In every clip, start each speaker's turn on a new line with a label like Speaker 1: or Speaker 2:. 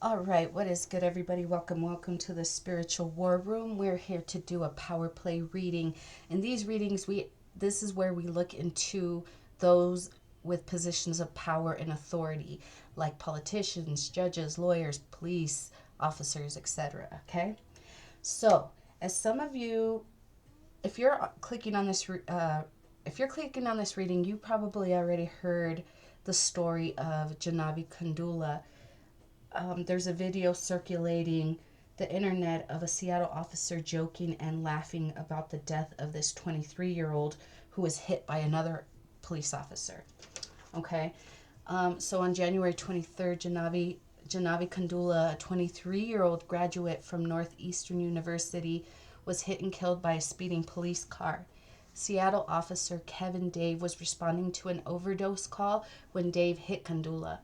Speaker 1: All right, what is good, everybody? Welcome to the Spiritual War Room. We're here to do a power play reading. In these readings, this is where we look into those with positions of power and authority, like politicians, judges, lawyers, police officers, etc. Okay, so as some of you, if you're clicking on this, reading, you probably already heard the story of Jaahnavi Kandula. There's a video circulating the internet of a Seattle officer joking and laughing about the death of this 23-year-old who was hit by another police officer. Okay, so on January 23rd, Jaahnavi Kandula, a 23-year-old graduate from Northeastern University, was hit and killed by a speeding police car. Seattle officer Kevin Dave was responding to an overdose call when Dave hit Kandula.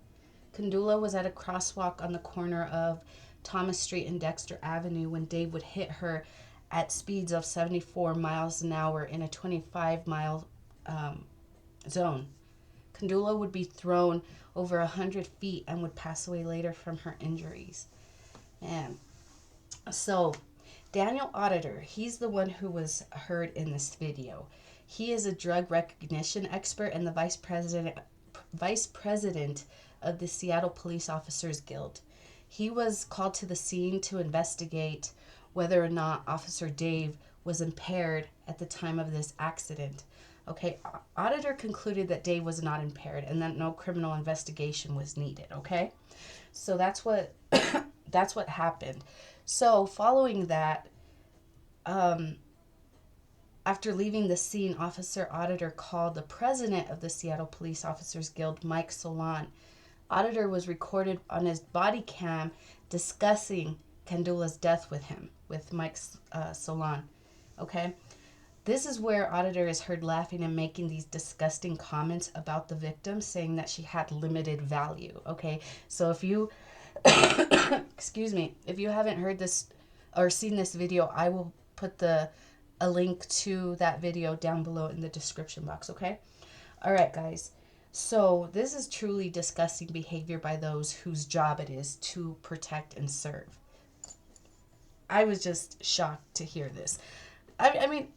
Speaker 1: Kandula was at a crosswalk on the corner of Thomas Street and Dexter Avenue when Dave would hit her at speeds of 74 miles an hour in a 25-mile zone. Kandula would be thrown over 100 feet and would pass away later from her injuries. And so, Daniel Auderer, he's the one who was heard in this video. He is a drug recognition expert and the vice president of the Seattle Police Officers Guild. He was called to the scene to investigate whether or not Officer Dave was impaired at the time of this accident. Okay, Auditor concluded that Dave was not impaired and that no criminal investigation was needed. Okay, so that's what that's what happened. So following that, after leaving the scene, Officer Auditor called the president of the Seattle Police Officers Guild, Mike Solan. Auditor was recorded on his body cam discussing Kandula's death with him, with Mike Solan. Okay? This is where Auditor is heard laughing and making these disgusting comments about the victim, saying that she had limited value. Okay? So if you, excuse me, if you haven't heard this or seen this video, I will put a link to that video down below in the description box. Okay? All right, guys. So this is truly disgusting behavior by those whose job it is to protect and serve. I was just shocked to hear this. I mean,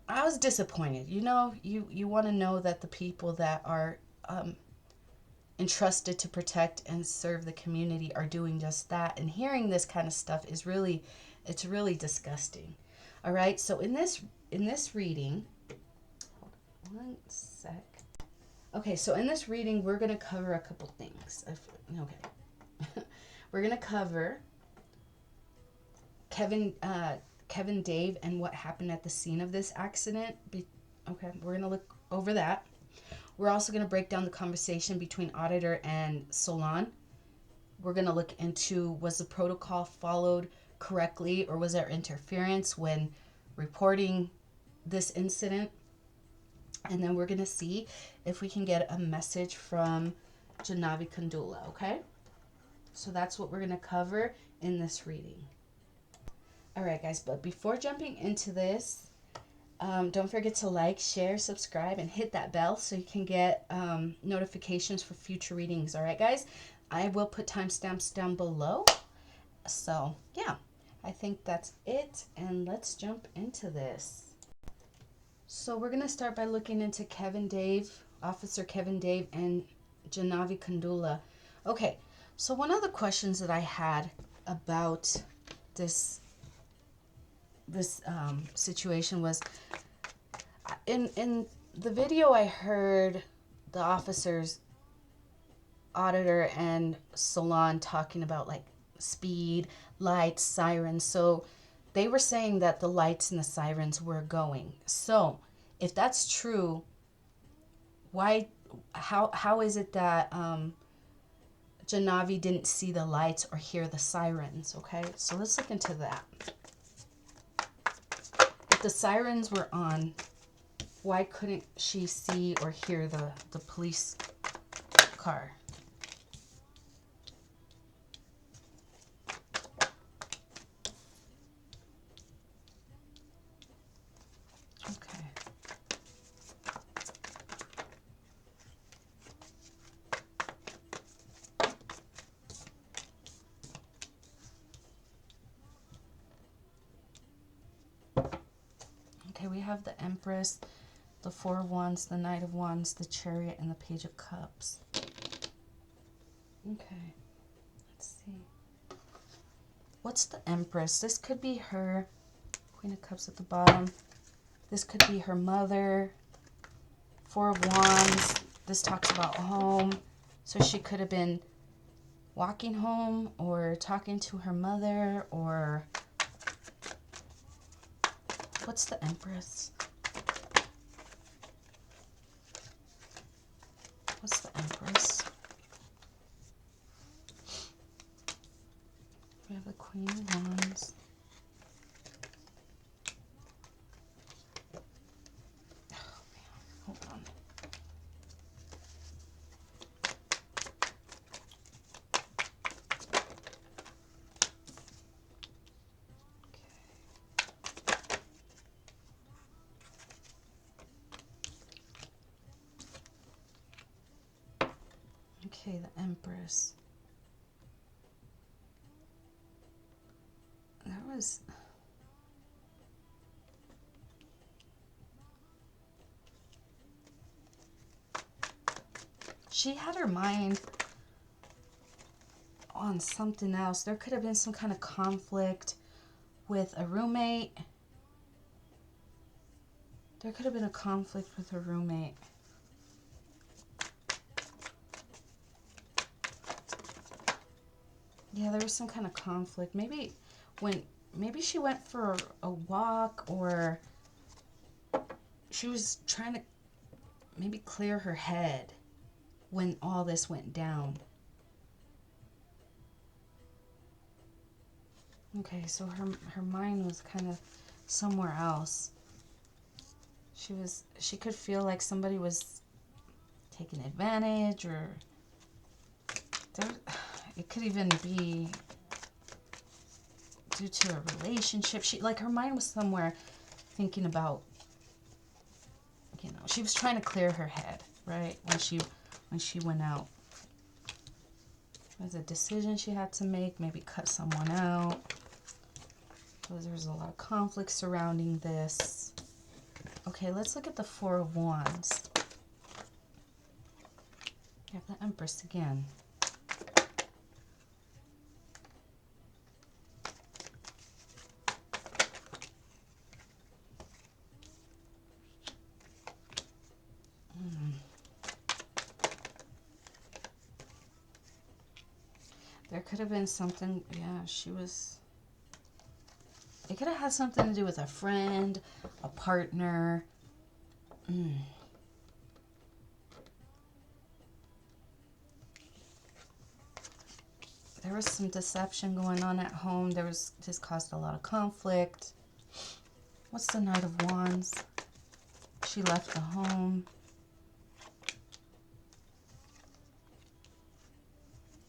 Speaker 1: I was disappointed. You know, you want to know that the people that are entrusted to protect and serve the community are doing just that. And hearing this kind of stuff is it's really disgusting. All right. So in this reading, one sec. Okay, so in this reading, we're going to cover a couple things. Okay. We're going to cover Kevin Dave and what happened at the scene of this accident. Okay, we're going to look over that. We're also going to break down the conversation between Auditor and Solan. We're going to look into, was the protocol followed correctly, or was there interference when reporting this incident? And then we're going to see if we can get a message from Jaahnavi Kandula, okay? So that's what we're going to cover in this reading. All right, guys, but before jumping into this, don't forget to like, share, subscribe, and hit that bell so you can get notifications for future readings, all right, guys? I will put timestamps down below. So, yeah, I think that's it, and let's jump into this. So we're going to start by looking into Officer Kevin Dave, and Jaahnavi Kandula. Okay, so one of the questions that I had about this situation was, in the video I heard the officers, Auditor and Solan, talking about like speed, lights, sirens. So they were saying that the lights and the sirens were going. So, if that's true, how is it that Jaahnavi didn't see the lights or hear the sirens? Okay, so let's look into that. If the sirens were on, why couldn't she see or hear the police car? Okay, we have the Empress, the Four of Wands, the Knight of Wands, the Chariot, and the Page of Cups. Okay, let's see. What's the Empress? This could be her. Queen of Cups at the bottom. This could be her mother. Four of Wands. This talks about home. So she could have been walking home or talking to her mother, or what's the Empress? What's the Empress? We have the Queen of Wands. Oh man, hold on. Okay, the Empress. There was... She had her mind on something else. There could have been some kind of conflict with a roommate. There could have been a conflict with her roommate. Yeah, there was some kind of conflict. Maybe she went for a walk, or she was trying to maybe clear her head when all this went down. Okay, so her mind was kind of somewhere else. She could feel like somebody was taking advantage, or it could even be due to a relationship. Her mind was somewhere thinking about, she was trying to clear her head, right? When she went out. There was a decision she had to make, maybe cut someone out. So there's a lot of conflict surrounding this. Okay, let's look at the Four of Wands. You have the Empress again. There could have been something, yeah, it could have had something to do with a friend, a partner. There was some deception going on at home. This caused a lot of conflict. What's the Knight of Wands? She left the home.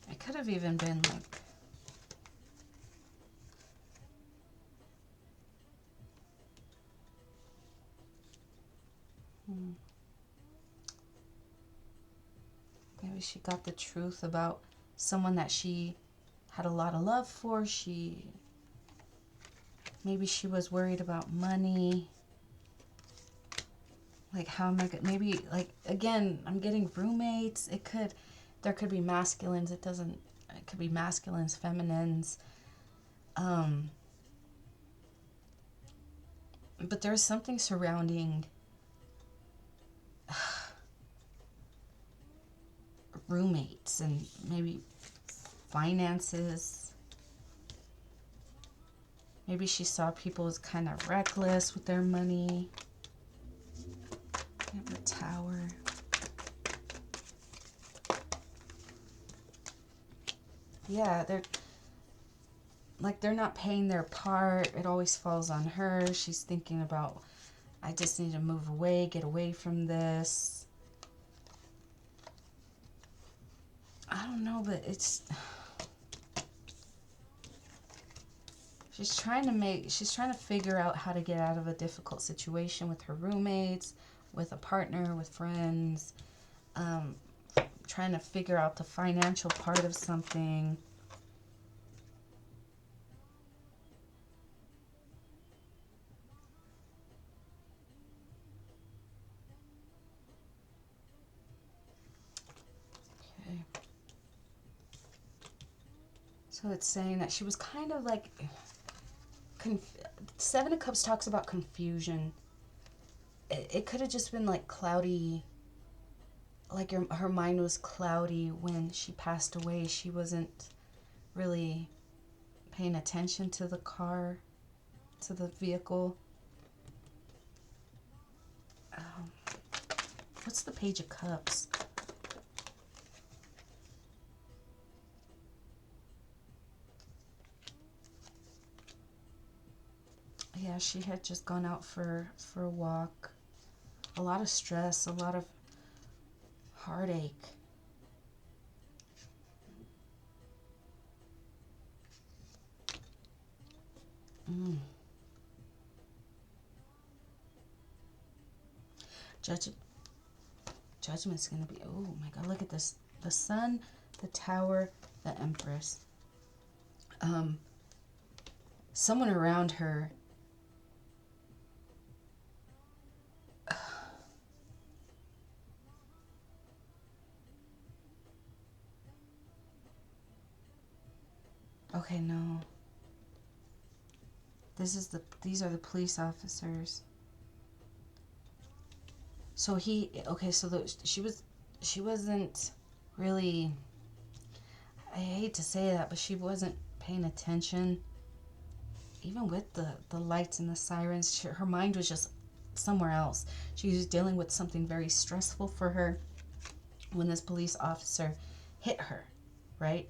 Speaker 1: It could have even been like... Maybe she got the truth about someone that she had a lot of love for. Maybe she was worried about money. Like, how am I gonna... Maybe, like, again, I'm getting roommates. There could be masculines. It could be masculines, feminines. But there's something surrounding roommates and maybe finances. Maybe she saw people as kind of reckless with their money. You have the Tower. Yeah, they're not paying their part. It always falls on her. She's thinking about, I just need to move away, get away from this. I don't know, but she's trying to figure out how to get out of a difficult situation with her roommates, with a partner, with friends, trying to figure out the financial part of something. So it's saying that she was kind of like... Seven of Cups talks about confusion. It could have just been like cloudy... Like her mind was cloudy when she passed away. She wasn't really paying attention to the car, to the vehicle. What's the Page of Cups? Yeah, she had just gone out for a walk. A lot of stress, a lot of heartache. Judgment's gonna be, oh my god, look at this. The Sun, the Tower, the Empress. Someone around her okay, no. These are the police officers. So she wasn't really, I hate to say that, but she wasn't paying attention. Even with the lights and the sirens, her mind was just somewhere else. She was dealing with something very stressful for her when this police officer hit her, right?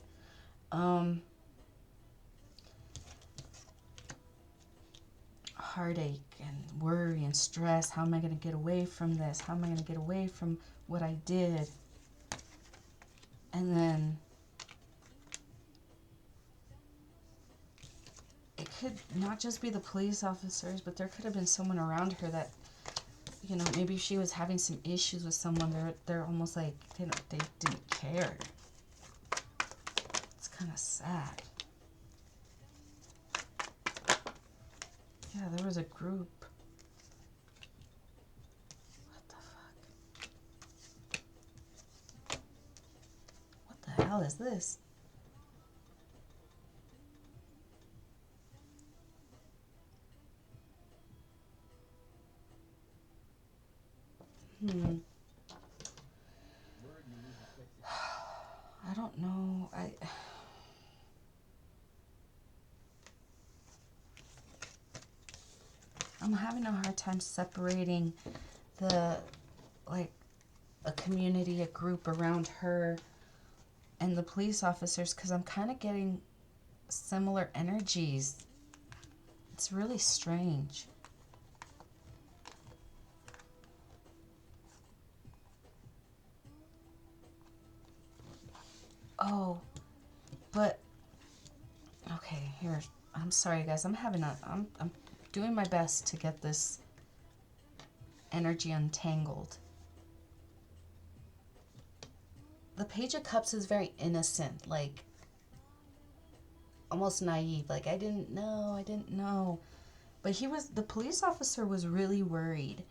Speaker 1: Heartache and worry and stress. How am I going to get away from this? How am I going to get away from what I did? And then it could not just be the police officers, but there could have been someone around her that, you know, maybe she was having some issues with someone. They're almost like they didn't care. It's kind of sad. Yeah, there was a group. What the fuck? What the hell is this? I don't know. I'm having a hard time separating the, like, a community, a group around her and the police officers, because I'm kind of getting similar energies. It's really strange. Oh, but okay, here. I'm sorry, guys. I'm doing my best to get this energy untangled. The Page of Cups is very innocent, like almost naive. Like, I didn't know. But the police officer was really worried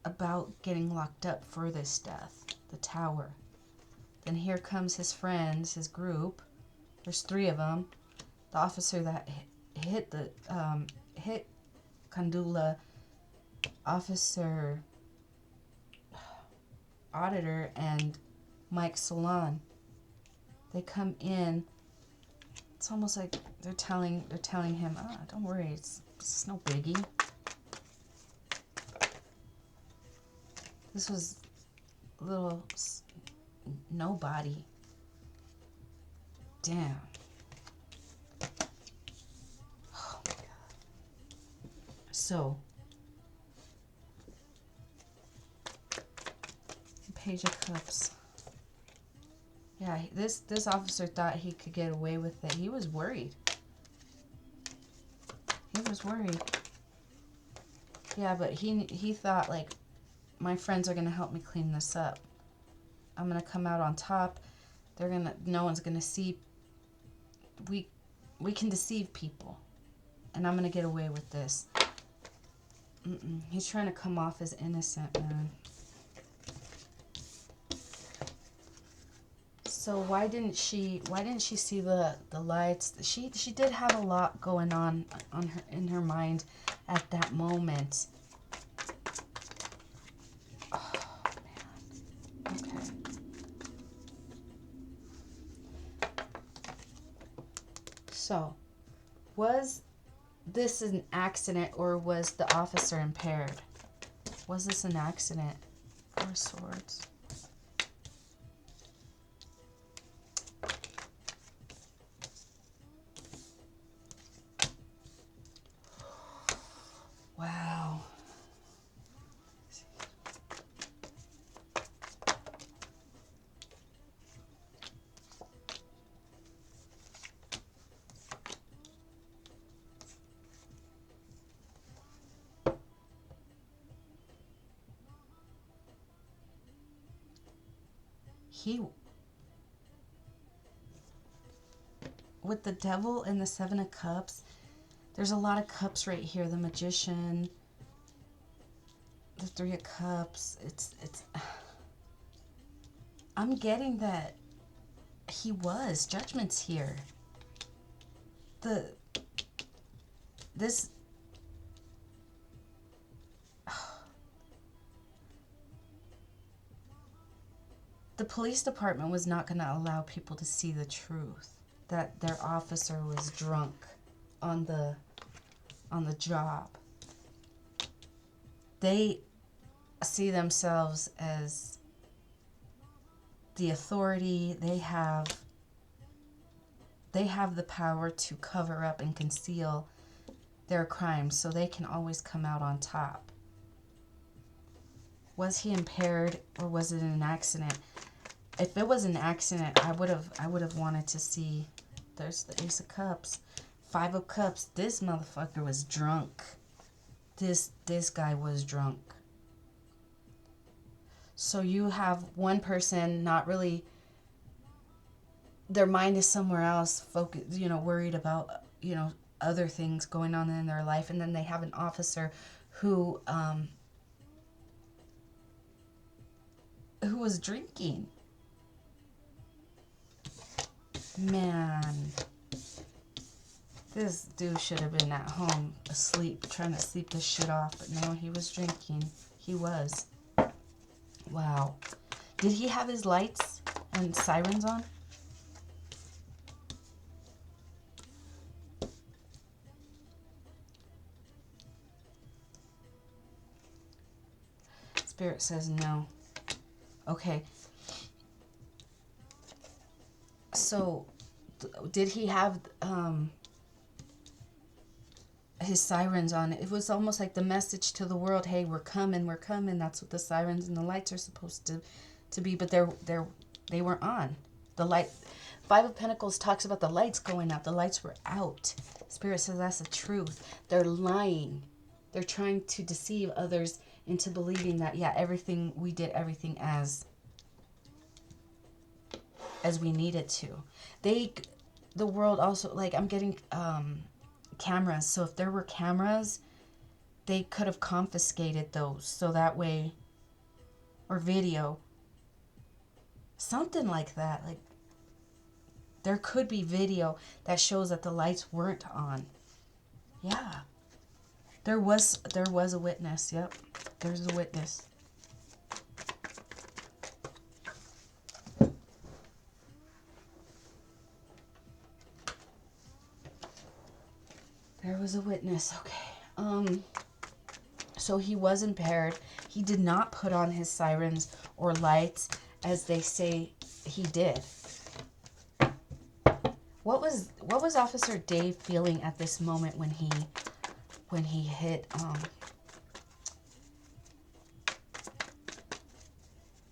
Speaker 1: about getting locked up for this death, the Tower. Then here comes his friends, his group. There's 3 of them. The officer that hit Kandula, Officer Auderer, and Mike Solan. They come in. It's almost like they're telling him, don't worry, it's no biggie. This was a little nobody. Damn. Oh my god. So, Page of Cups. Yeah, this officer thought he could get away with it. He was worried. He was worried. Yeah, but he thought, like, my friends are gonna help me clean this up. I'm gonna come out on top. No one's gonna see. We can deceive people, and I'm gonna get away with this. He's trying to come off as innocent, man. So why didn't she see the lights? She did have a lot going on her in her mind at that moment. Oh man. Okay. So, was this an accident or was the officer impaired? Was this an accident? Four of Swords. Wow. With the Devil and the Seven of Cups, there's a lot of cups right here. The Magician, the Three of Cups. It's I'm getting that Judgment's here. This the police department was not going to allow people to see the truth that their officer was drunk on the job. They see themselves as the authority. They have the power to cover up and conceal their crimes so they can always come out on top. Was he impaired or was it an accident? If it was an accident, I would have wanted to see. There's the Ace of Cups, Five of Cups. This motherfucker was drunk. This guy was drunk. So you have one person not really, their mind is somewhere else, focused, worried about, other things going on in their life, and then they have an officer who was drinking. Man, this dude should have been at home asleep, trying to sleep this shit off, but no, he was drinking. He was. Wow. Did he have his lights and sirens on? Spirit says no. Okay. So, did he have his sirens on? It was almost like the message to the world, hey, we're coming, we're coming. That's what the sirens and the lights are supposed to be, but they weren't on. The light, Five of Pentacles talks about the lights going out. The lights were out. Spirit says that's the truth. They're lying. They're trying to deceive others into believing that, yeah, we did everything as we needed to. The world also, like, I'm getting cameras. So if there were cameras, they could have confiscated those. So that way, or video, something like that. Like, there could be video that shows that the lights weren't on. Yeah. There was a witness. Yep. There's a witness. There was a witness. Okay. So he was impaired. He did not put on his sirens or lights as they say he did. What was Officer Dave feeling at this moment when he hit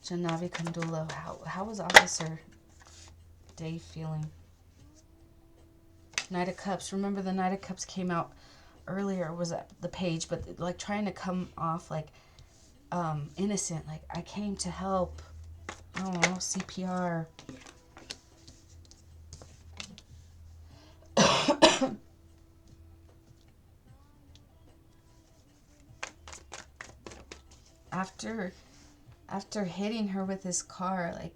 Speaker 1: Jaahnavi Kandula? How was Officer Dave feeling? Knight of Cups. Remember, the Knight of Cups came out earlier, was at the page, but like trying to come off like innocent, like I came to help. I don't know, CPR. After hitting her with his car, like,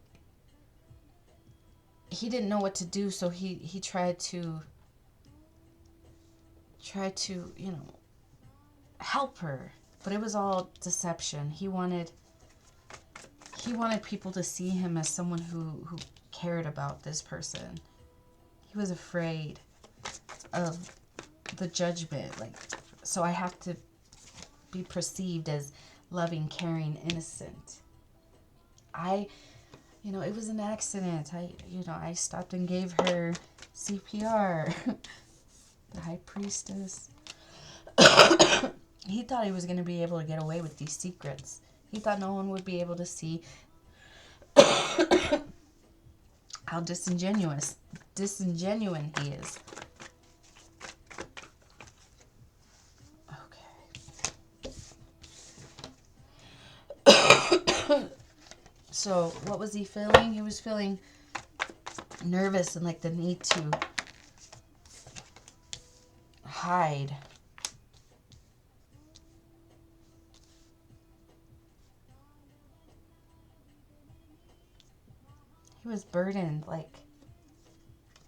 Speaker 1: he didn't know what to do, so he tried to, you know, help her. But it was all deception. He wanted people to see him as someone who cared about this person. He was afraid of the judgment. Like, so I have to be perceived as loving, caring, innocent. You know, it was an accident. I stopped and gave her CPR. The high priestess. He thought he was going to be able to get away with these secrets. He thought no one would be able to see how disingenuous he is. Okay. So, what was he feeling? He was feeling nervous and like the need to hide. He was burdened, like,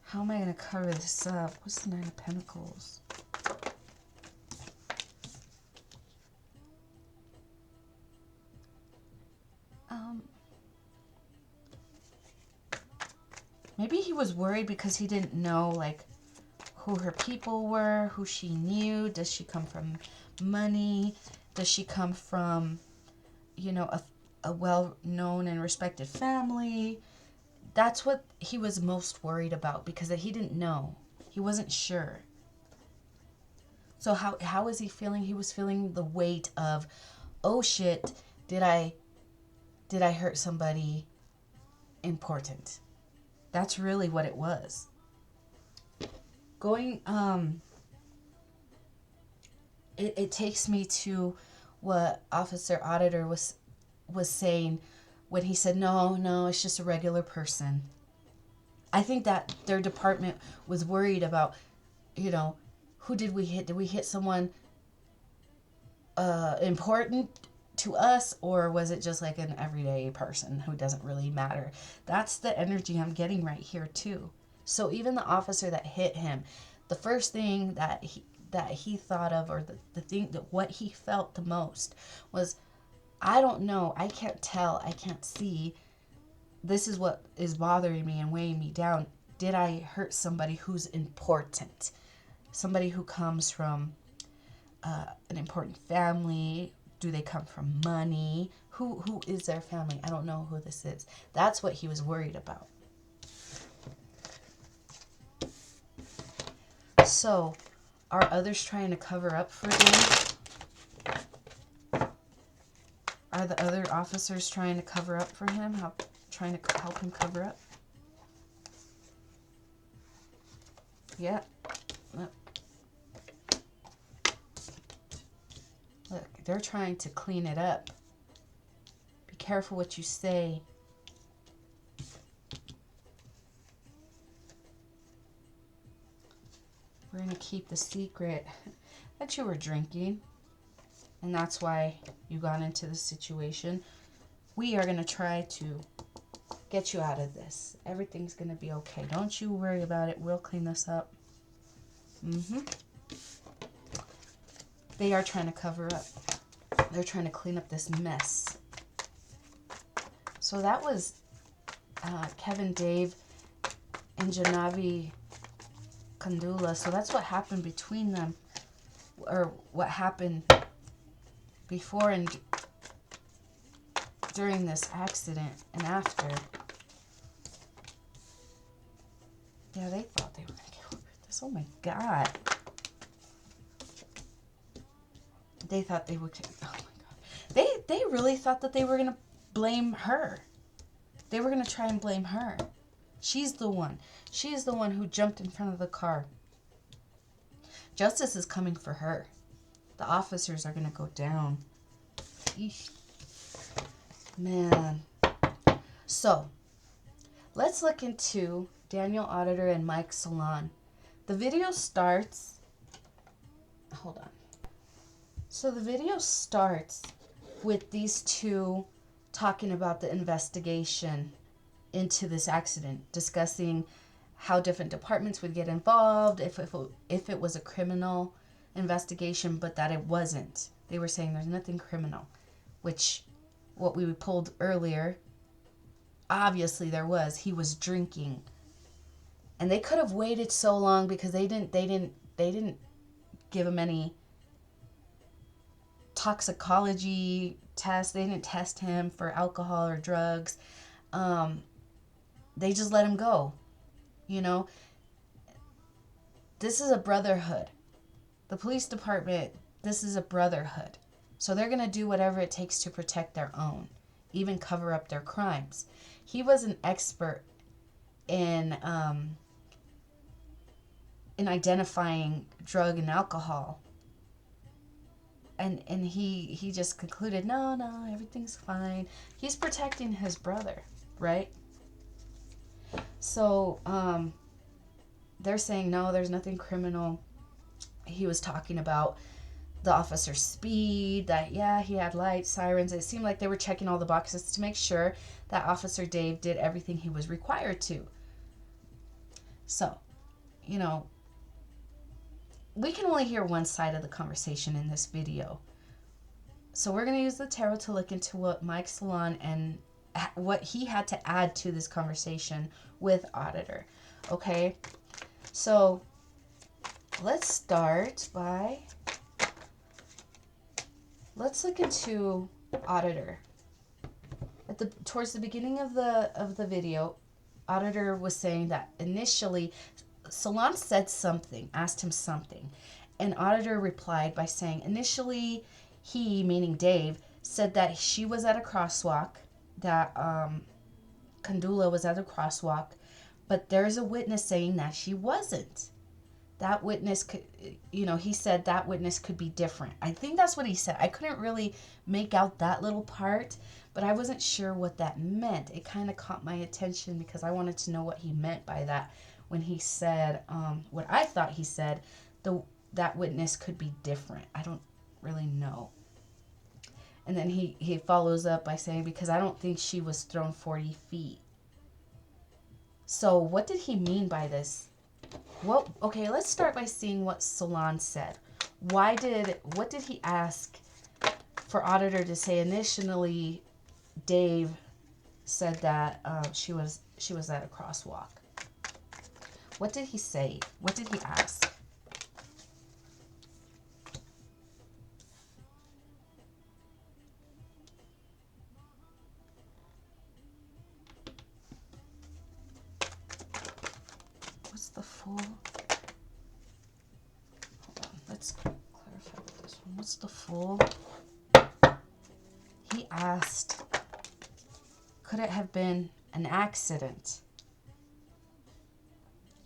Speaker 1: how am I going to cover this up? What's the Nine of Pentacles? Maybe he was worried because he didn't know, like, who her people were, who she knew. Does she come from money? Does she come from, you know, a well-known and respected family? That's what he was most worried about, because he didn't know. He wasn't sure. So how was he feeling? He was feeling the weight of, oh shit, did I hurt somebody important? That's really what it was. Going, it takes me to what Officer Auderer was saying when he said, no, it's just a regular person. I think that their department was worried about, you know, who did we hit? Did we hit someone important to us, or was it just like an everyday person who doesn't really matter? That's the energy I'm getting right here too. So even the officer that hit him, the first thing that he thought of, or the thing that what he felt the most was, I don't know, I can't tell, I can't see. This is what is bothering me and weighing me down. Did I hurt somebody who's important? Somebody who comes from an important family? Do they come from money? Who is their family? I don't know who this is. That's what he was worried about. So, are others trying to cover up for him? Are the other officers trying to cover up for him? Trying to help him cover up? Yeah. Look, they're trying to clean it up. Be careful what you say. We're going to keep the secret that you were drinking. And that's why you got into this situation. We are going to try to get you out of this. Everything's going to be okay. Don't you worry about it. We'll clean this up. They are trying to cover up. They're trying to clean up this mess. So that was Kevin, Dave, and Jaahnavi Kandula. So that's what happened between them, or what happened before and during this accident and after. Yeah, they thought they were going to get over this. Oh my God. They thought they would. Oh my God. They really thought that they were going to blame her. They were going to try and blame her. She's the one. She is the one who jumped in front of the car. Justice is coming for her. The officers are going to go down. Eesh. Man. So, let's look into Daniel Auderer and Mike Solan. The video starts... Hold on. So the video starts with these two talking about the investigation into this accident, discussing how different departments would get involved, if it was a criminal investigation, but that it wasn't. They were saying there's nothing criminal, which what we pulled earlier, obviously there was. He was drinking. And they could have waited so long because they didn't give him any toxicology tests. They didn't test him for alcohol or drugs. They just let him go. You know, this is a brotherhood. The police department, this is a brotherhood. So they're going to do whatever it takes to protect their own, even cover up their crimes. He was an expert in identifying drug and alcohol. And he just concluded, no, everything's fine. He's protecting his brother, right? So they're saying, no, there's nothing criminal. He was talking about the officer's speed, that, yeah, he had lights, sirens. It seemed like they were checking all the boxes to make sure that Officer Dave did everything he was required to. So, you know, we can only hear one side of the conversation in this video. So we're going to use the tarot to look into what Mike Solan and what he had to add to this conversation with Auderer. Okay? So let's start by, let's look into Auderer. Towards the beginning of the video, Auderer was saying that initially Solan said something, asked him something, and Auderer replied by saying initially he, meaning Dave, said that she was at a crosswalk, that Kandula was at a crosswalk, but there's a witness saying that she wasn't. That witness could, you know, he said that witness could be different. I think that's what he said. I couldn't really make out that little part, but I wasn't sure what that meant. It kind of caught my attention because I wanted to know what he meant by that when he said, what I thought he said, that witness could be different. I don't really know. And then he follows up by saying, because I don't think she was thrown 40 feet. So what did he mean by this? Well, okay, let's start by seeing what Solan said. What did he ask for Auderer to say? Initially, Dave said that she was at a crosswalk. What did he say? What did he ask? What's the full? Hold on, let's clarify with this one. What's the full? He asked, could it have been an accident?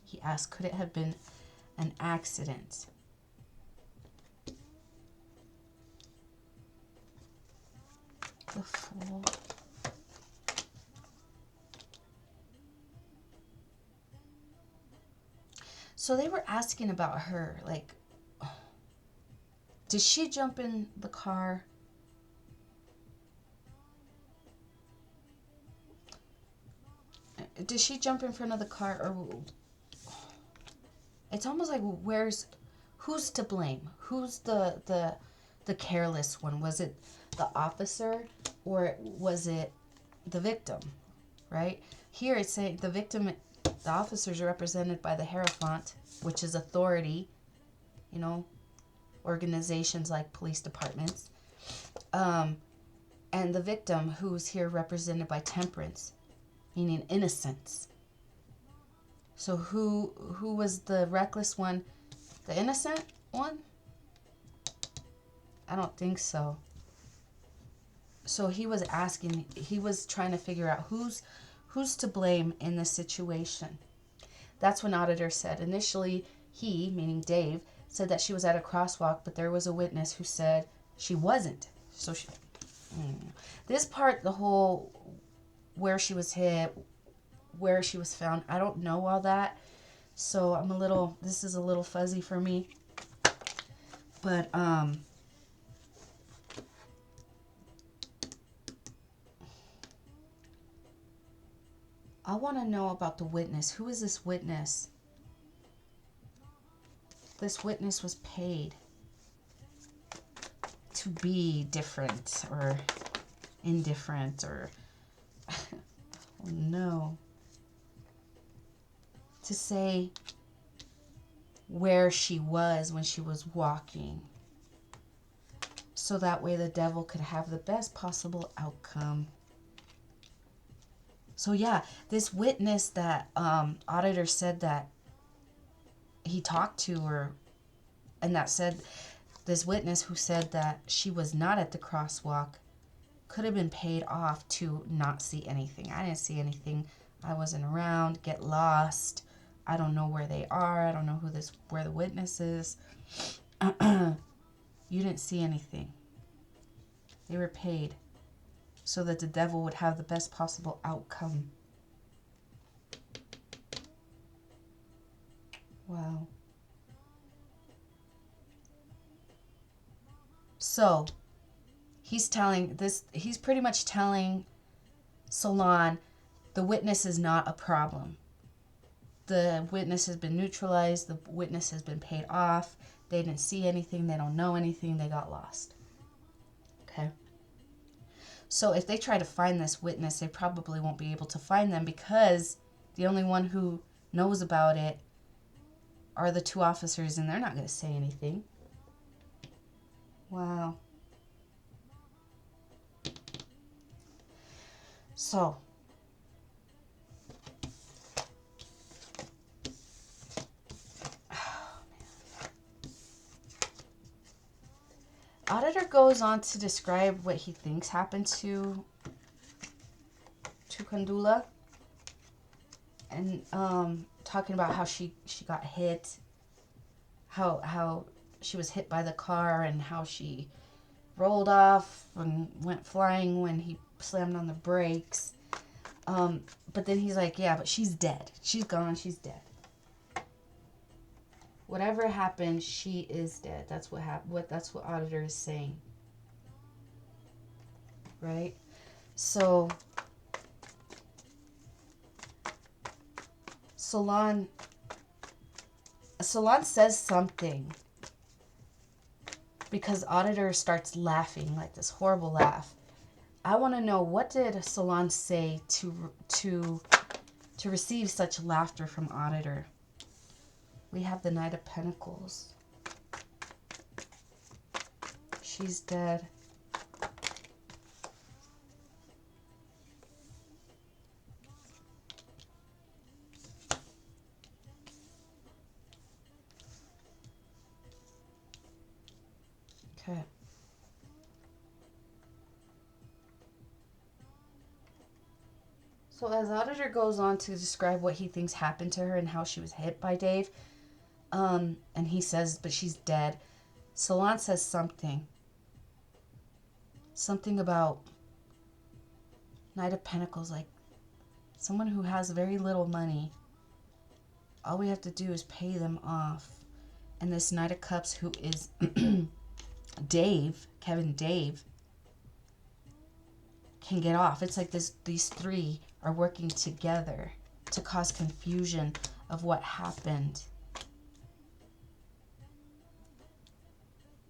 Speaker 1: He asked, could it have been an accident? The full. So they were asking about her, like, did she jump in the car? Did she jump in front of the car? Or it's almost like, who's to blame? Who's the careless one? Was it the officer or was it the victim? Right? Here it's saying the victim, the officers are represented by the Hierophant, which is authority, you know, organizations like police departments. And the victim, who's here represented by Temperance, meaning innocence. So who was the reckless one? The innocent one? I don't think so. So he was asking, he was trying to figure out who's to blame in this situation. That's when Auderer said, initially he, meaning Dave, said that she was at a crosswalk, but there was a witness who said she wasn't. So this part, the whole where she was hit, where she was found, I don't know all that. So this is a little fuzzy for me. But I want to know about the witness. Who is this witness? This witness was paid to be different or indifferent or oh no. To say where she was when she was walking. So that way the devil could have the best possible outcome. So yeah, this witness that Auderer said that he talked to her, and that said, this witness who said that she was not at the crosswalk could have been paid off to not see anything. I didn't see anything. I wasn't around. Get lost. I don't know where they are. I don't know where the witness is. You didn't see anything. They were paid so that the devil would have the best possible outcome. Wow. So, he's pretty much telling Solan, the witness is not a problem. The witness has been neutralized. The witness has been paid off. They didn't see anything. They don't know anything. They got lost. Okay. So if they try to find this witness, they probably won't be able to find them because the only one who knows about it are the two officers, and they're not going to say anything. Wow. So, Auderer goes on to describe what he thinks happened to Kandula, and talking about how she got hit, how she was hit by the car, and how she rolled off and went flying when he slammed on the brakes. But then he's like, yeah, but she's dead. She's gone. She's dead. Whatever happened, she is dead. That's what happened. That's what Auderer is saying. Right? So Solan says something because Auderer starts laughing, like this horrible laugh. I want to know, what did Solan say to receive such laughter from Auderer? We have the Knight of Pentacles. She's dead. Okay. So as Auderer goes on to describe what he thinks happened to her and how she was hit by Dave, and he says, but she's dead, Solan says something about Knight of Pentacles, like someone who has very little money. All we have to do is pay them off. And this Knight of Cups, who is Dave, Dave, can get off. It's like these three are working together to cause confusion of what happened.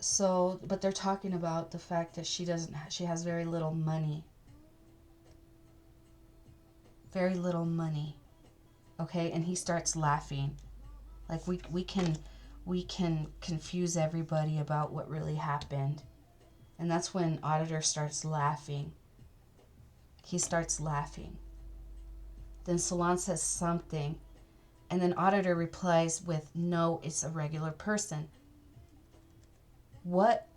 Speaker 1: So, but they're talking about the fact that she has very little money. Very little money. Okay, and he starts laughing. Like we can confuse everybody about what really happened. And that's when Auderer starts laughing. He starts laughing. Then Solan says something, and then Auderer replies with, "No, it's a regular person." What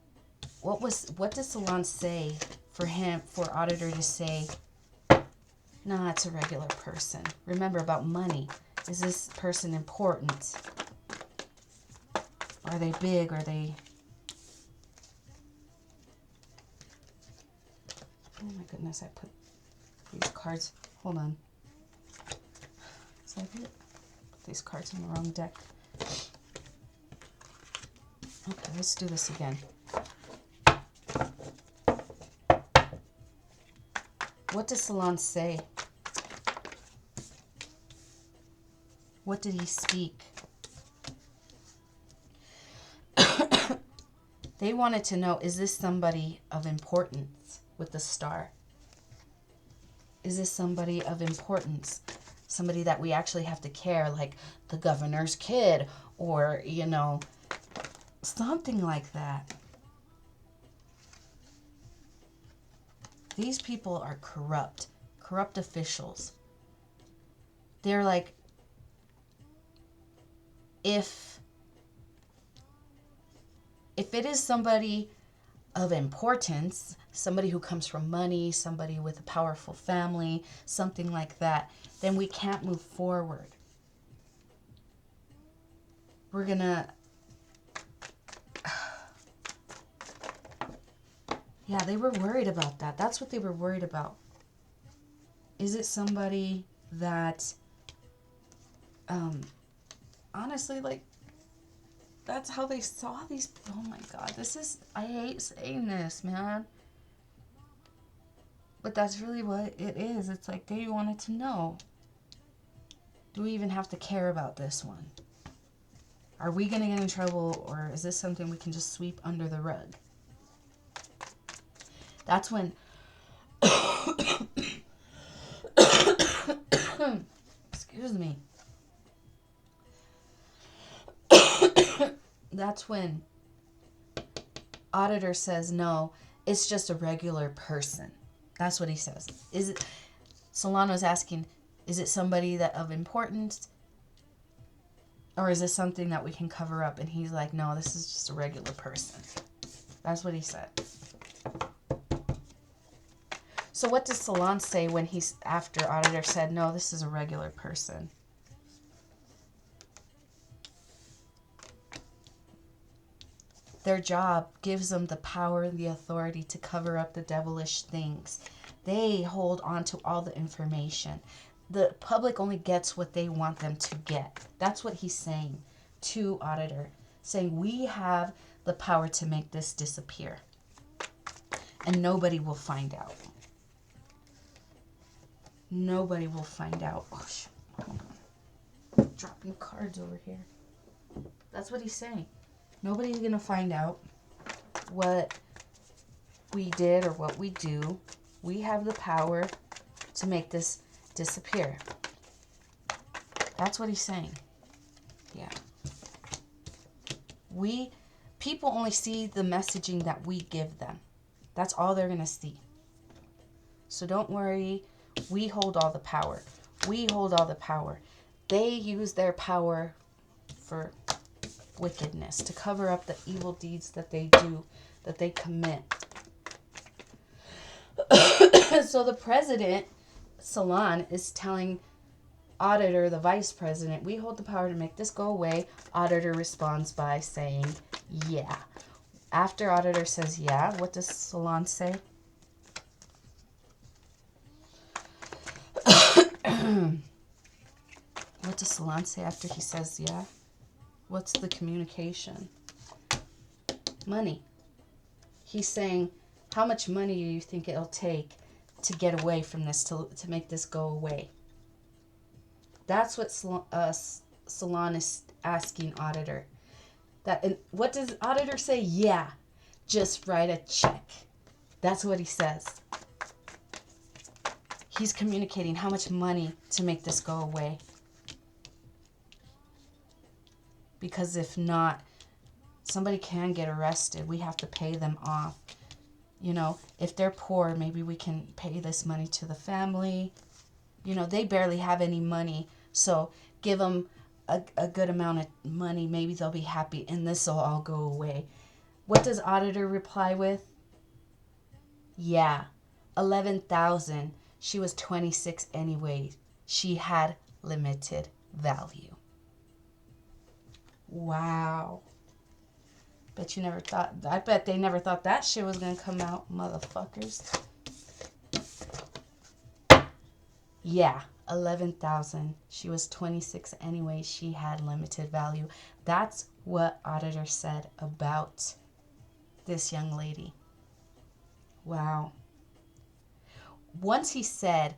Speaker 1: did Solan say for Auderer to say, "Nah, it's a regular person"? Remember about money. Is this person important? Are they big? Are they... Oh my goodness, I put these cards... Hold on. Is that it? Put these cards in the wrong deck. Okay, let's do this again. What does Solan say? What did he speak? They wanted to know, is this somebody of importance with the star? Is this somebody of importance? Somebody that we actually have to care, like the governor's kid, or, you know, something like that. These people are corrupt officials. They're like, if it is somebody of importance, somebody who comes from money, somebody with a powerful family, something like that, then we can't move forward. We're gonna... Yeah, they were worried about that. That's what they were worried about. Is it somebody that, honestly, like, that's how they saw these. Oh my God, this is, I hate saying this, man. But that's really what it is. It's like they wanted to know, do we even have to care about this one? Are we going to get in trouble, or is this something we can just sweep under the rug? That's when, excuse me. That's when Auderer says, no, it's just a regular person. That's what he says. Is it, Solan was asking, is it somebody that of importance? Or is this something that we can cover up? And he's like, no, this is just a regular person. That's what he said. So what does Solan say when he's, after Auderer said, no, this is a regular person? Their job gives them the power and the authority to cover up the devilish things. They hold on to all the information. The public only gets what they want them to get. That's what he's saying to Auderer. Saying, we have the power to make this disappear. And nobody will find out. Nobody will find out. Oh, shit. Hold on. Dropping cards over here. That's what he's saying. Nobody's going to find out what we did or what we do. We have the power to make this disappear. That's what he's saying. Yeah. People only see the messaging that we give them. That's all they're going to see. So don't worry. We hold all the power. We hold all the power. They use their power for wickedness, to cover up the evil deeds that they do, that they commit. So the president, Solan, is telling Auderer, the vice president, we hold the power to make this go away. Auderer responds by saying, yeah. After Auderer says yeah, what does Solan say? What does Solan say after he says yeah? What's the communication? Money. He's saying, how much money do you think it'll take to get away from this, to make this go away? That's what Solan is asking Auderer. And what does Auderer say? Yeah, just write a check. That's what he says. He's communicating how much money to make this go away. Because if not, somebody can get arrested. We have to pay them off. You know, if they're poor, maybe we can pay this money to the family. You know, they barely have any money. So give them a good amount of money. Maybe they'll be happy and this will all go away. What does Auderer reply with? Yeah, 11,000. She was 26 anyway. She had limited value. Wow. Bet you never thought, I bet they never thought that shit was gonna come out, motherfuckers. Yeah, 11,000. She was 26 anyway. She had limited value. That's what Auderer said about this young lady. Wow. Once he said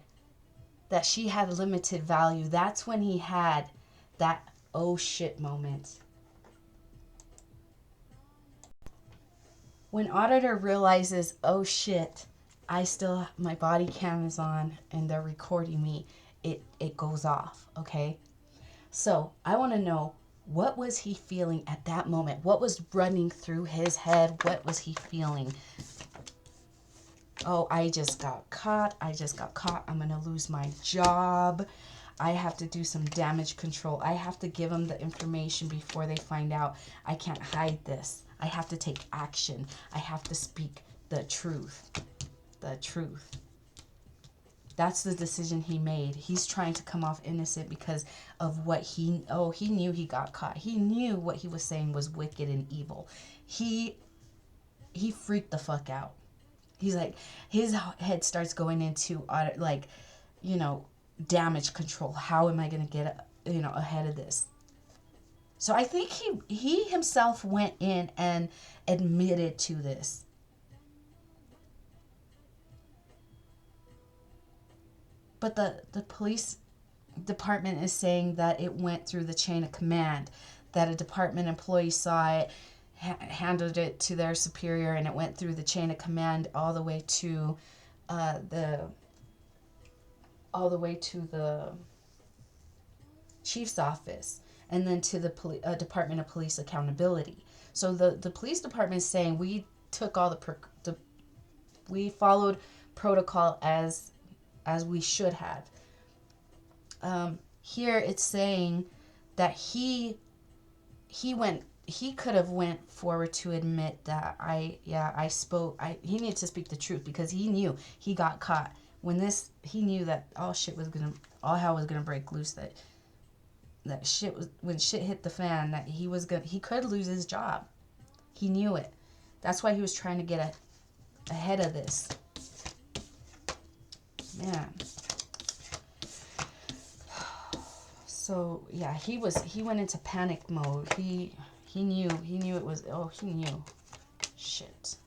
Speaker 1: that she had limited value, that's when he had That oh shit moment. When Auditor realizes, oh shit, my body cam is on and they're recording me, it goes off, okay? So I want to know, what was he feeling at that moment? What was running through his head? What was he feeling? Oh, I just got caught. I'm going to lose my job. I have to do some damage control. I have to give them the information before they find out. I can't hide this. I have to take action. I have to speak the truth. The truth. That's the decision he made. He's trying to come off innocent because of what he knew he got caught. He knew what he was saying was wicked and evil. He freaked the fuck out. He's like, his head starts going into like, damage control. How am I going to get, ahead of this? So I think he himself went in and admitted to this. But the police department is saying that it went through the chain of command, that a department employee saw it, handed it to their superior, and it went through the chain of command all the way to the chief's office, and then to the Department of Police Accountability. So the police department is saying we took all we followed protocol as we should have. Here it's saying that he could have went forward to admit that I spoke. He needed to speak the truth because he knew he got caught. He knew that all hell was gonna break loose. That shit was, when shit hit the fan, that he could lose his job. He knew it. That's why he was trying to get ahead of this. Man. So yeah, he went into panic mode. He knew it was, he knew. Shit.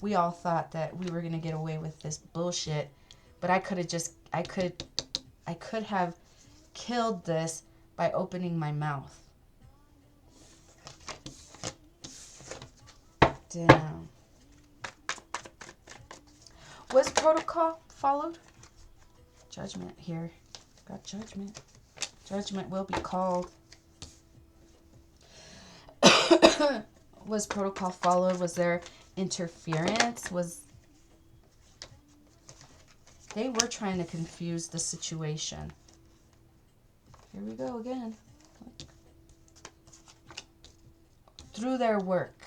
Speaker 1: We all thought that we were gonna get away with this bullshit, but I could have killed this by opening my mouth. Damn. Was protocol followed? Judgment here. Got judgment. Judgment will be called. Was protocol followed? Was there interference? They were trying to confuse the situation. Here we go again. Through their work,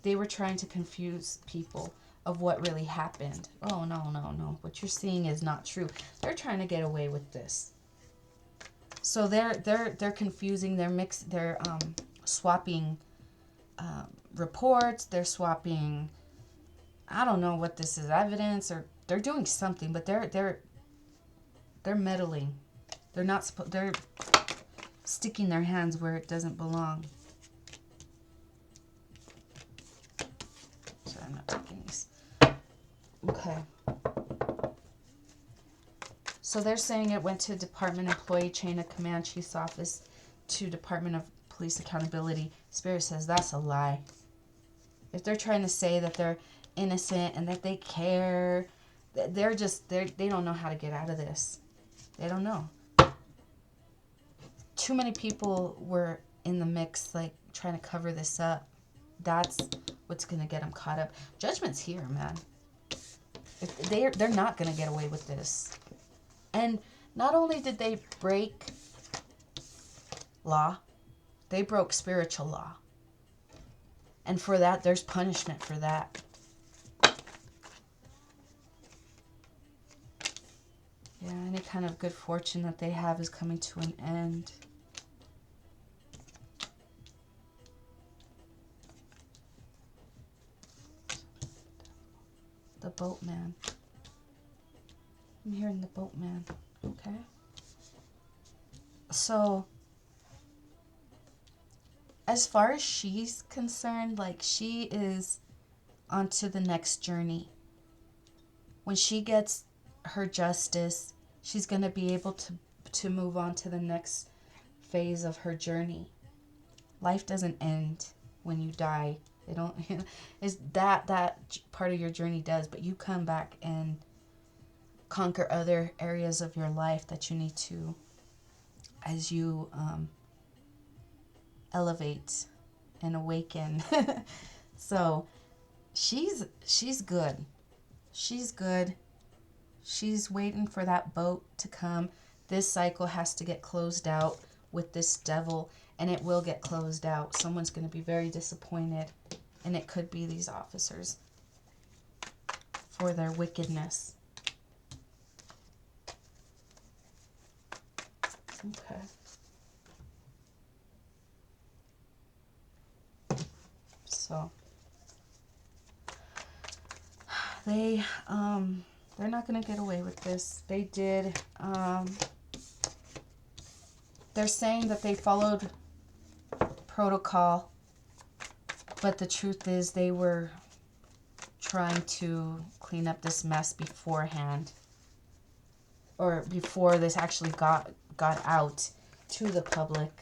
Speaker 1: they were trying to confuse people of what really happened. Oh, no. What you're seeing is not true. They're trying to get away with this. So they're confusing, they're swapping reports, they're swapping, I don't know what this is, evidence, or they're doing something, but they're meddling. They're sticking their hands where it doesn't belong. Sorry, I'm not taking these. Okay. So they're saying it went to Department Employee Chain of Command Chief's Office to Department of Police Accountability. Spirit says that's a lie. If they're trying to say that they're innocent and that they care, they don't know how to get out of this. They don't know. Too many people were in the mix, like, trying to cover this up. That's what's going to get them caught up. Judgment's here, man. They're not going to get away with this. And not only did they break law, they broke spiritual law. And for that, there's punishment for that. Yeah, any kind of good fortune that they have is coming to an end. The boatman. I'm hearing the boatman. Okay. So, as far as she's concerned, like, she is on to the next journey. When she gets her justice. She's going to be able to move on to the next phase of her journey. Life doesn't end when you die. They don't, is that part of your journey does, but you come back and conquer other areas of your life that you need to, as you elevate and awaken. So she's good. She's good. She's waiting for that boat to come. This cycle has to get closed out with this devil, and it will get closed out. Someone's going to be very disappointed, and it could be these officers for their wickedness. Okay. So they're not gonna get away with this. They did. They're saying that they followed protocol, but the truth is they were trying to clean up this mess beforehand, or before this actually got out to the public.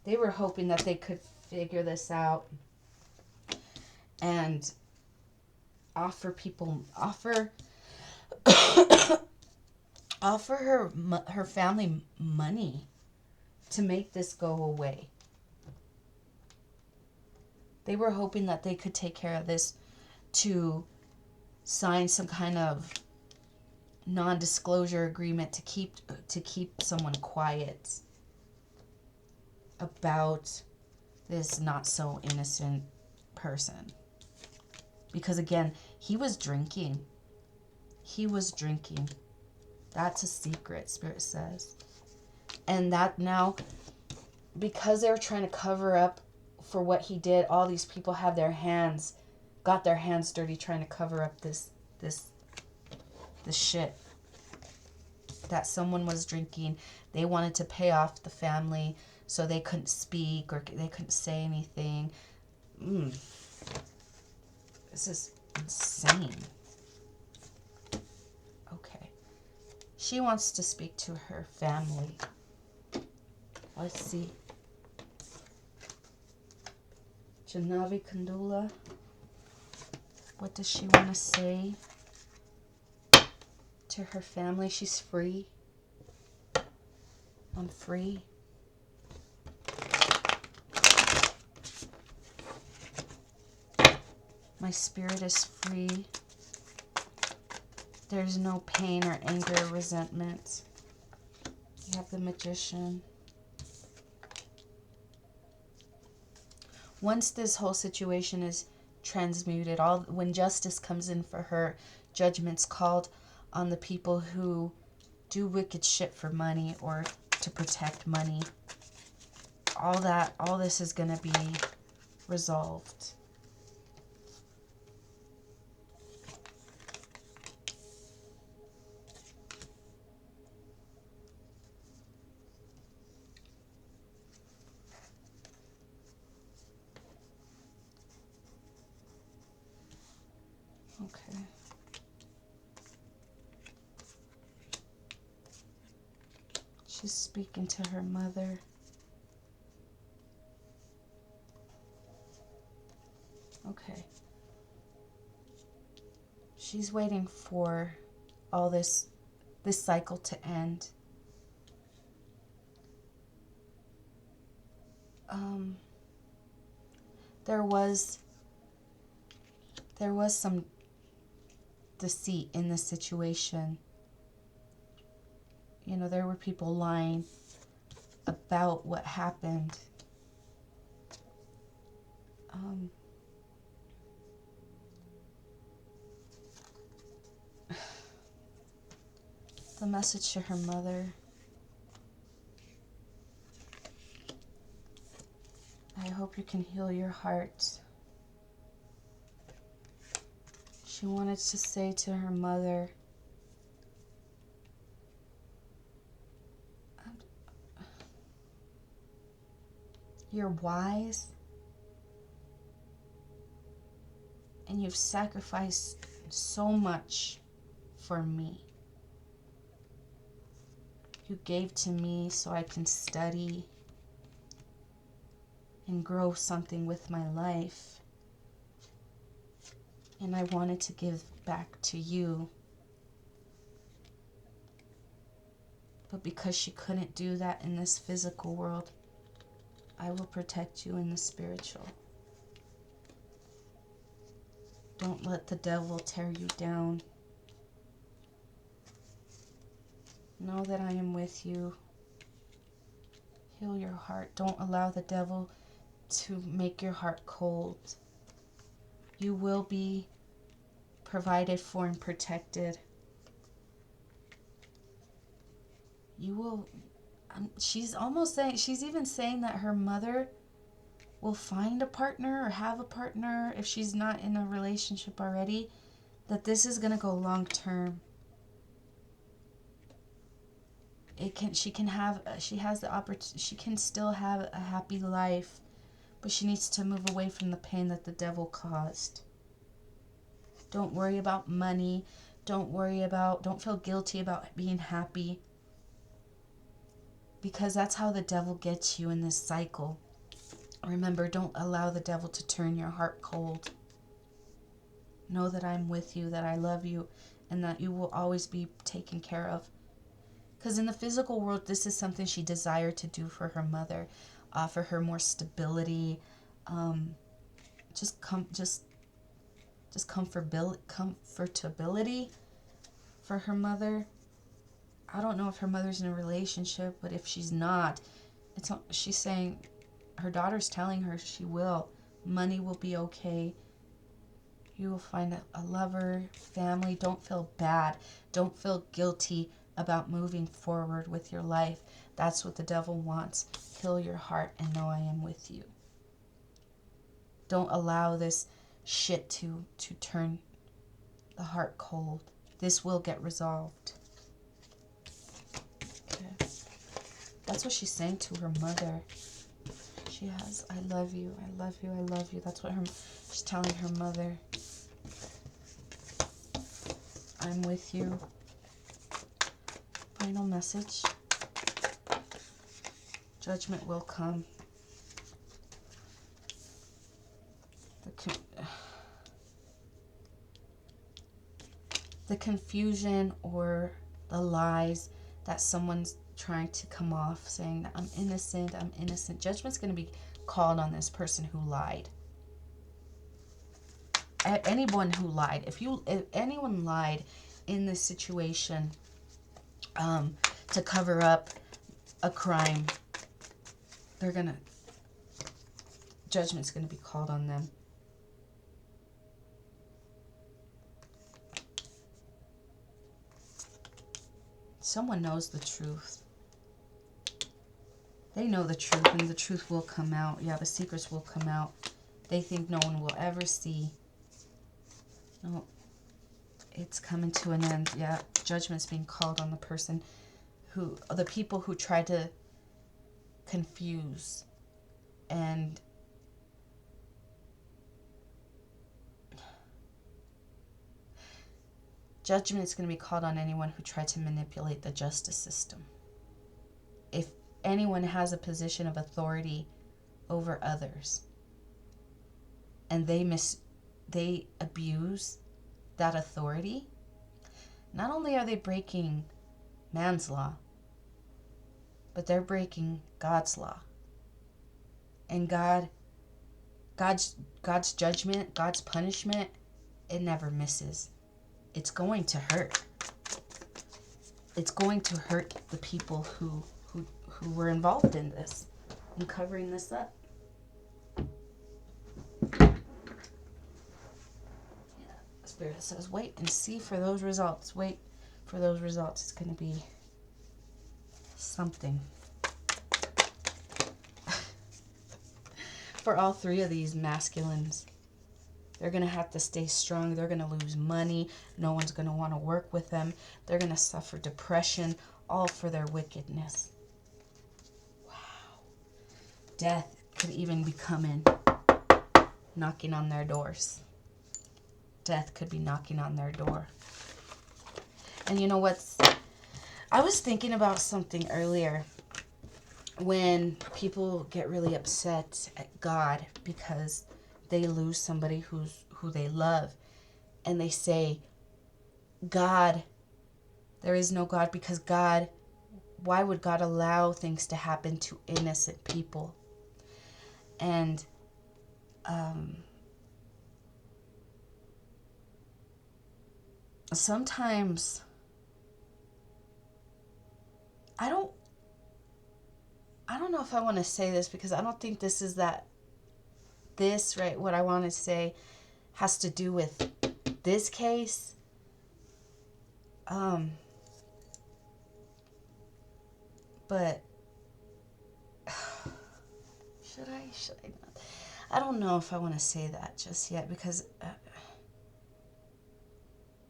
Speaker 1: They were hoping that they could figure this out and offer her family money to make this go away. They were hoping that they could take care of this, to sign some kind of non-disclosure agreement to keep someone quiet about this not so innocent person. Because again, he was drinking. That's a secret, Spirit says. And that now, because they're trying to cover up for what he did, all these people have got their hands dirty trying to cover up this shit that someone was drinking. They wanted to pay off the family, so they couldn't speak or they couldn't say anything. This is insane. Okay. She wants to speak to her family. Let's see. Jaahnavi Kandula. What does she want to say to her family? She's free. I'm free. My spirit is free. There's no pain or anger or resentment. You have the Magician. Once this whole situation is transmuted, when justice comes in for her, judgment's called on the people who do wicked shit for money or to protect money. All this is going to be resolved. Okay. She's speaking to her mother. Okay. She's waiting for all this cycle to end. There was some deceit in the situation. You know, there were people lying about what happened. The message to her mother. I hope you can heal your heart. She wanted to say to her mother, you're wise and you've sacrificed so much for me. You gave to me so I can study and grow something with my life. And I wanted to give back to you. But because she couldn't do that in this physical world, I will protect you in the spiritual. Don't let the devil tear you down. Know that I am with you. Heal your heart. Don't allow the devil to make your heart cold. You will be provided for and protected. You will, she's almost saying, she's even saying that her mother will find a partner or have a partner if she's not in a relationship already, that this is going to go long term. She has the opportunity, she can still have a happy life, but she needs to move away from the pain that the devil caused. Don't worry about money. Don't feel guilty about being happy, because that's how the devil gets you in this cycle. Remember, don't allow the devil to turn your heart cold. Know that I'm with you, that I love you, and that you will always be taken care of. Because in the physical world, this is something she desired to do for her mother, offer her more stability, just comfortability for her mother. I don't know if her mother's in a relationship, but if she's not, she's saying, her daughter's telling her she will. Money will be okay. You will find a lover, family. Don't feel bad. Don't feel guilty about moving forward with your life. That's what the devil wants. Heal your heart and know I am with you. Don't allow this shit to turn the heart cold. This will get resolved. Okay. That's what she's saying to her mother. She has, I love you, I love you, I love you. That's what she's telling her mother. I'm with you. Final message. Judgment will come. The confusion or the lies that someone's trying to come off saying that I'm innocent, I'm innocent. Judgment's going to be called on this person who lied. Anyone who lied. If anyone lied in this situation to cover up a crime, judgment's going to be called on them. Someone knows the truth. They know the truth, and the truth will come out. Yeah, the secrets will come out. They think no one will ever see. No, it's coming to an end. Yeah, judgment's being called on the people who try to confuse and judgment is going to be called on anyone who tried to manipulate the justice system. If anyone has a position of authority over others and they abuse that authority, not only are they breaking man's law, but they're breaking God's law. And God's judgment, God's punishment, it never misses. It's going to hurt. It's going to hurt the people who were involved in this and covering this up. Yeah. Spirit says, wait and see for those results. Wait for those results. It's going to be something. For all three of these masculines, they're going to have to stay strong. They're going to lose money. No one's going to want to work with them. They're going to suffer depression, all for their wickedness. Wow. Death could even be coming, knocking on their doors. Death could be knocking on their door. And you know what's... I was thinking about something earlier. When people get really upset at God because they lose somebody who they love, and they say, God, there is no God, because God, why would God allow things to happen to innocent people? And sometimes I don't know if I want to say this, because I don't think this is that, this, right, what I want to say has to do with this case. But should I not? I don't know if I want to say that just yet, because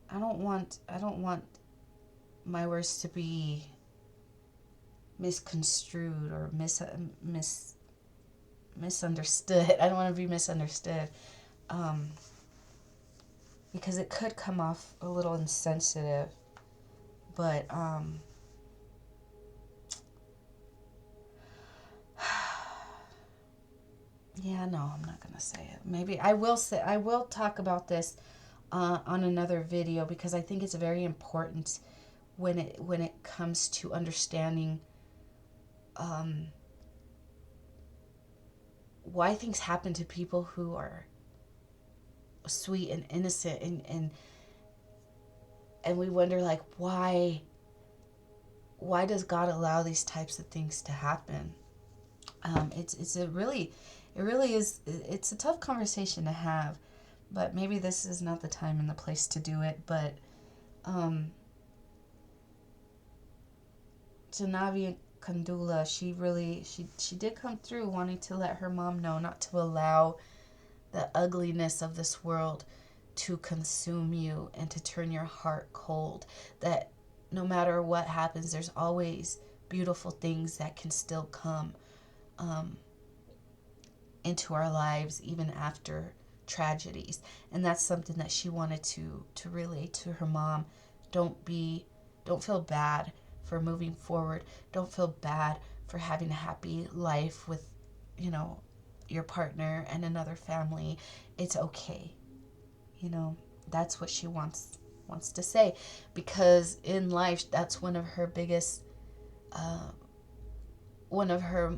Speaker 1: I don't want my words to be misconstrued or misunderstood. I don't want to be misunderstood, because it could come off a little insensitive. But yeah, no, I'm not gonna say it. Maybe I will talk about this on another video, because I think it's very important when it comes to understanding why things happen to people who are sweet and innocent, and we wonder, like, why does God allow these types of things to happen? It really is. It's a tough conversation to have, but maybe this is not the time and the place to do it. But Jaahnavi Kandula, she did come through wanting to let her mom know not to allow the ugliness of this world to consume you and to turn your heart cold. That no matter what happens, there's always beautiful things that can still come into our lives, even after tragedies. And that's something that she wanted to relay to her mom. Don't feel bad for moving forward. Don't feel bad for having a happy life with, your partner and another family. It's okay. That's what she wants to say, because in life, that's one of her biggest one of her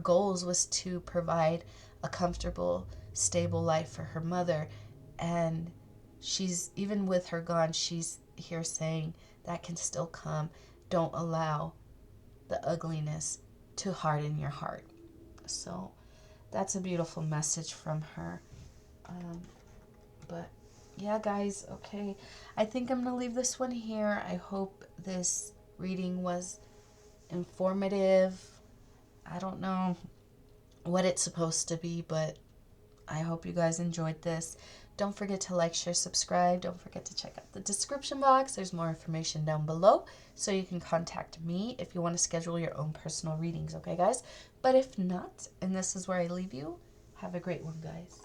Speaker 1: goals was to provide a comfortable, stable life for her mother. And she's, even with her gone, she's here saying that can still come. Don't allow the ugliness to harden your heart. So that's a beautiful message from her. But yeah, guys, okay. I think I'm going to leave this one here. I hope this reading was informative. I don't know what it's supposed to be, but I hope you guys enjoyed this. Don't forget to like, share, subscribe. Don't forget to check out the description box. There's more information down below, so you can contact me if you want to schedule your own personal readings, okay, guys? But if not, and this is where I leave you, have a great one, guys.